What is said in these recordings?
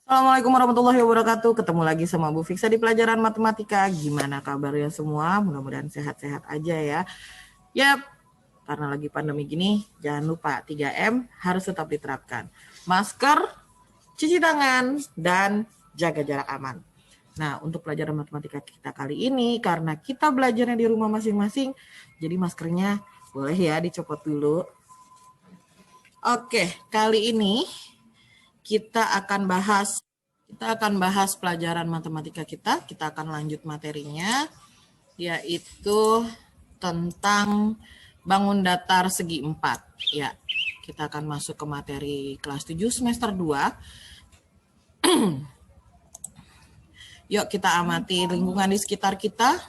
Assalamualaikum warahmatullahi wabarakatuh. Ketemu lagi sama Bu Fiksa di pelajaran matematika. Gimana kabarnya semua? Mudah-mudahan sehat-sehat aja ya. Yap, karena lagi pandemi gini, jangan lupa 3M harus tetap diterapkan. Masker, cuci tangan, dan jaga jarak aman. Nah, untuk pelajaran matematika kita kali ini, karena kita belajarnya di rumah masing-masing, jadi maskernya boleh ya dicopot dulu. Oke, kali ini kita akan bahas pelajaran matematika kita. Kita akan lanjut materinya, yaitu tentang bangun datar segi 4. Ya, kita akan masuk ke materi kelas 7 semester 2. Yuk kita amati lingkungan di sekitar kita.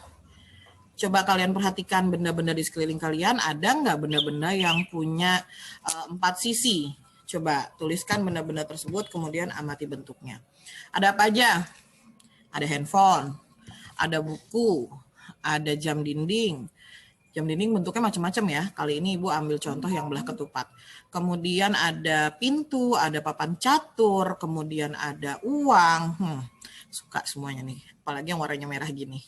Coba kalian perhatikan benda-benda di sekeliling kalian. Ada nggak benda-benda yang punya 4 sisi? Coba tuliskan benda-benda tersebut, kemudian amati bentuknya. Ada apa aja? Ada handphone, ada buku, ada jam dinding. Jam dinding bentuknya macam-macam ya. Kali ini Ibu ambil contoh yang belah ketupat. Kemudian ada pintu, ada papan catur, kemudian ada uang. Suka semuanya nih, apalagi yang warnanya merah gini.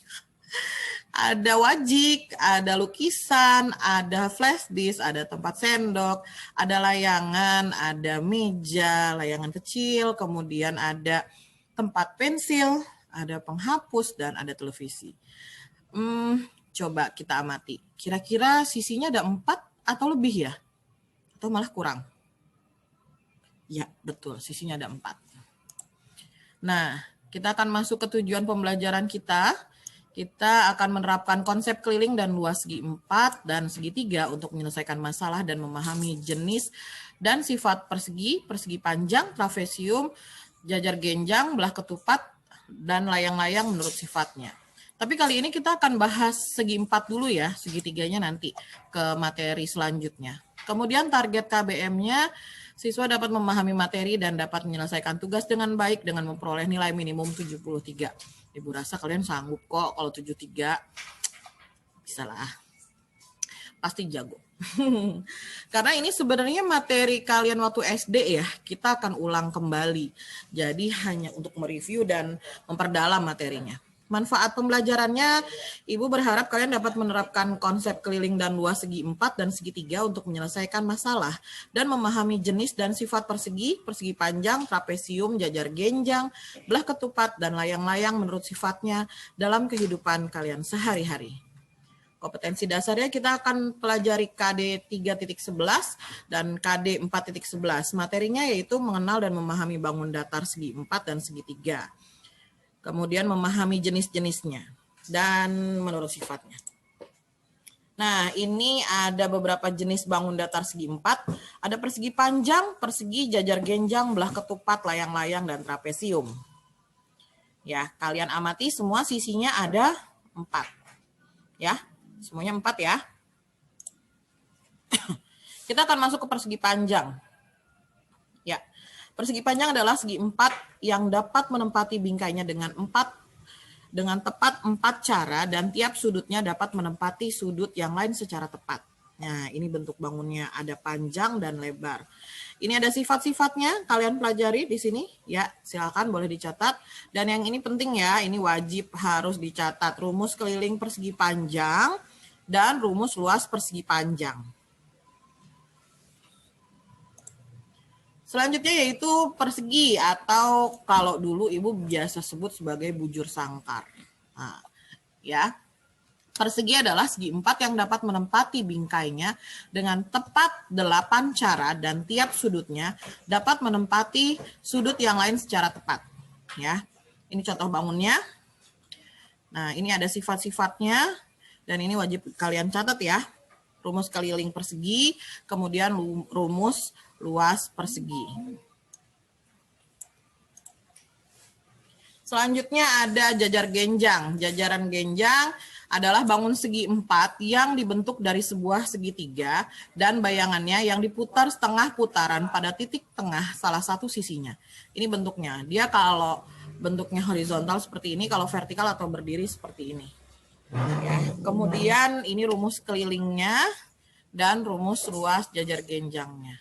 Ada wajik, ada lukisan, ada flash disk, ada tempat sendok, ada layangan, ada meja, layangan kecil, kemudian ada tempat pensil, ada penghapus, dan ada televisi. Coba kita amati. Kira-kira sisinya ada 4 atau lebih ya? Atau malah kurang? Ya, betul. Sisinya ada 4. Nah, kita akan masuk ke tujuan pembelajaran kita. Kita akan menerapkan konsep keliling dan luas segi 4 dan segi 3 untuk menyelesaikan masalah dan memahami jenis dan sifat persegi, persegi panjang, trapesium, jajar genjang, belah ketupat, dan layang-layang menurut sifatnya. Tapi kali ini kita akan bahas segi 4 dulu ya, segi 3-nya nanti ke materi selanjutnya. Kemudian target KBM-nya, siswa dapat memahami materi dan dapat menyelesaikan tugas dengan baik dengan memperoleh nilai minimum 73. Ibu rasa kalian sanggup kok kalau 73. Bisa lah. Pasti jago. Karena ini sebenarnya materi kalian waktu SD ya, kita akan ulang kembali. Jadi hanya untuk mereview dan memperdalam materinya. Manfaat pembelajarannya, Ibu berharap kalian dapat menerapkan konsep keliling dan luas segi 4 dan segi 3 untuk menyelesaikan masalah dan memahami jenis dan sifat persegi, persegi panjang, trapesium, jajar genjang, belah ketupat, dan layang-layang menurut sifatnya dalam kehidupan kalian sehari-hari. Kompetensi dasarnya kita akan pelajari KD 3.11 dan KD 4.11. Materinya yaitu mengenal dan memahami bangun datar segi 4 dan segi 3. Kemudian memahami jenis-jenisnya dan menurut sifatnya. Nah, ini ada beberapa jenis bangun datar segi 4. Ada persegi panjang, persegi, jajar genjang, belah ketupat, layang-layang, dan trapesium. Ya, kalian amati semua sisinya ada 4. Ya, semuanya 4 ya. Kita akan masuk ke persegi panjang. Ya, persegi panjang adalah segi 4 yang dapat menempati bingkainya dengan tepat 4 cara dan tiap sudutnya dapat menempati sudut yang lain secara tepat. Nah, ini bentuk bangunnya, ada panjang dan lebar. Ini ada sifat-sifatnya, kalian pelajari di sini. Ya, silakan boleh dicatat. Dan yang ini penting ya, ini wajib harus dicatat. Rumus keliling persegi panjang dan rumus luas persegi panjang. Selanjutnya yaitu persegi atau kalau dulu Ibu biasa sebut sebagai bujur sangkar. Nah, ya. Persegi adalah segi 4 yang dapat menempati bingkainya dengan tepat 8 cara dan tiap sudutnya dapat menempati sudut yang lain secara tepat. Ya. Ini contoh bangunnya. Nah, ini ada sifat-sifatnya dan ini wajib kalian catat ya. Rumus keliling persegi, kemudian rumus luas persegi. Selanjutnya ada jajar genjang. Jajaran genjang adalah bangun segi 4 yang dibentuk dari sebuah segitiga dan bayangannya yang diputar setengah putaran pada titik tengah salah satu sisinya. Ini bentuknya. Dia kalau bentuknya horizontal seperti ini, kalau vertikal atau berdiri seperti ini. Ya. Kemudian ini rumus kelilingnya dan rumus luas jajar genjangnya.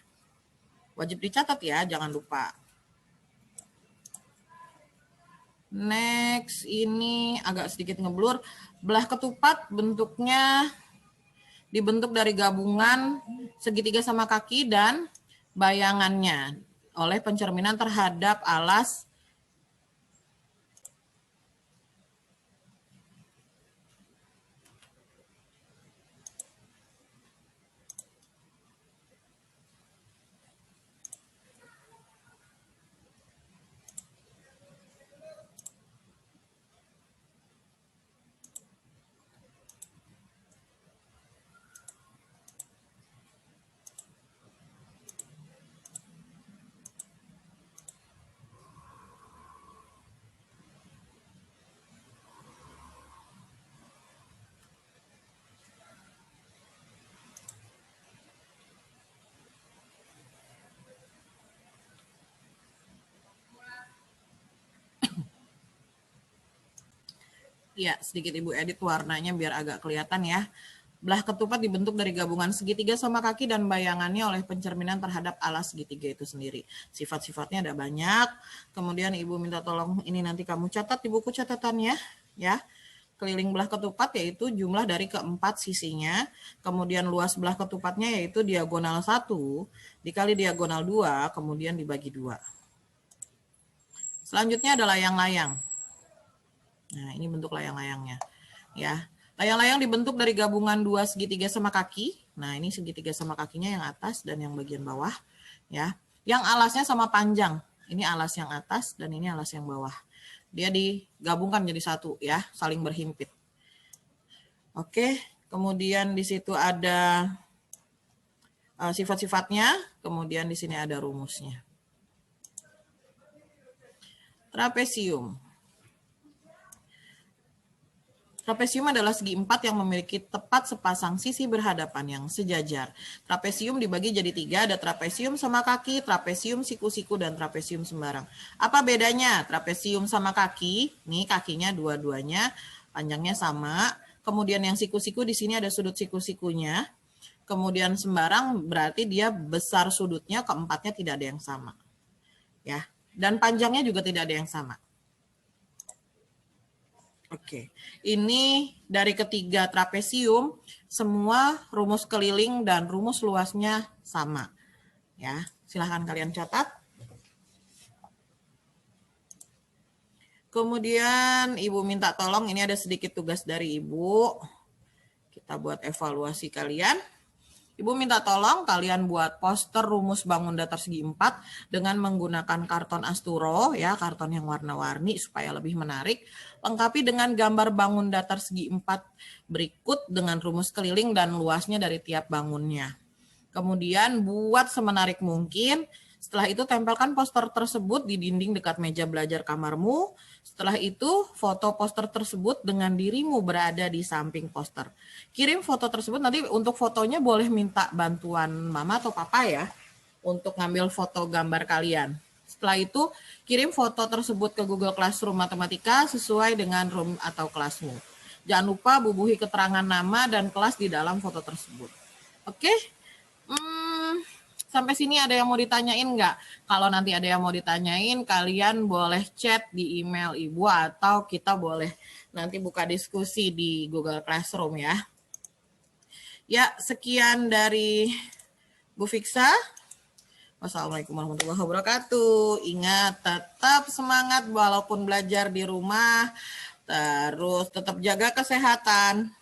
Wajib dicatat ya, jangan lupa. Next, ini agak sedikit ngeblur. Belah ketupat bentuknya dibentuk dari gabungan segitiga sama kaki dan bayangannya oleh pencerminan terhadap alas ya, sedikit Ibu edit warnanya biar agak kelihatan ya. Belah ketupat dibentuk dari gabungan segitiga sama kaki dan bayangannya oleh pencerminan terhadap alas segitiga itu sendiri. Sifat-sifatnya ada banyak. Kemudian Ibu minta tolong ini nanti kamu catat di buku catatannya ya. Keliling belah ketupat yaitu jumlah dari keempat sisinya. Kemudian luas belah ketupatnya yaitu diagonal 1 dikali diagonal 2, kemudian dibagi 2. Selanjutnya ada layang-layang. Nah, ini bentuk layang-layangnya. Ya, layang-layang dibentuk dari gabungan dua segitiga sama kaki. Nah, ini segitiga sama kakinya yang atas dan yang bagian bawah. Ya, yang alasnya sama panjang. Ini alas yang atas dan ini alas yang bawah. Dia digabungkan jadi satu ya, saling berhimpit. Oke, kemudian di situ ada sifat-sifatnya, kemudian di sini ada rumusnya. Trapesium. Trapesium adalah segi empat yang memiliki tepat sepasang sisi berhadapan yang sejajar. Trapesium dibagi jadi 3, ada trapesium sama kaki, trapesium siku-siku, dan trapesium sembarang. Apa bedanya? Trapesium sama kaki, nih kakinya dua-duanya, panjangnya sama. Kemudian yang siku-siku di sini ada sudut siku-sikunya. Kemudian sembarang berarti dia besar sudutnya, keempatnya tidak ada yang sama. Ya, dan panjangnya juga tidak ada yang sama. Oke, ini dari ketiga trapesium, semua rumus keliling dan rumus luasnya sama. Ya, silahkan kalian catat. Kemudian Ibu minta tolong, ini ada sedikit tugas dari Ibu. Kita buat evaluasi kalian. Ibu minta tolong kalian buat poster rumus bangun datar segi 4 dengan menggunakan karton Asturo ya, karton yang warna-warni supaya lebih menarik. Lengkapi dengan gambar bangun datar segi 4 berikut dengan rumus keliling dan luasnya dari tiap bangunnya. Kemudian buat semenarik mungkin. Setelah itu tempelkan poster tersebut di dinding dekat meja belajar kamarmu. Setelah itu foto poster tersebut dengan dirimu berada di samping poster. Kirim foto tersebut, nanti untuk fotonya boleh minta bantuan mama atau papa ya untuk ngambil foto gambar kalian. Setelah itu kirim foto tersebut ke Google Classroom Matematika sesuai dengan room atau kelasmu. Jangan lupa bubuhi keterangan nama dan kelas di dalam foto tersebut. Oke? Sampai sini ada yang mau ditanyain nggak? Kalau nanti ada yang mau ditanyain, kalian boleh chat di email Ibu atau kita boleh nanti buka diskusi di Google Classroom ya. Ya, sekian dari Bu Fiksa. Wassalamualaikum warahmatullahi wabarakatuh. Ingat, tetap semangat walaupun belajar di rumah. Terus tetap jaga kesehatan.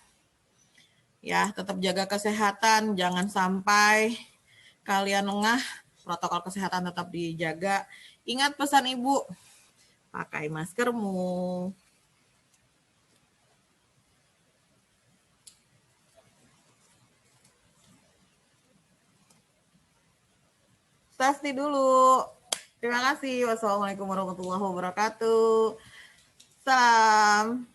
Ya, tetap jaga kesehatan. Jangan sampai kalian lengah, protokol kesehatan tetap dijaga. Ingat pesan Ibu, pakai maskermu. Sasti dulu. Terima kasih. Wassalamualaikum warahmatullahi wabarakatuh. Salam.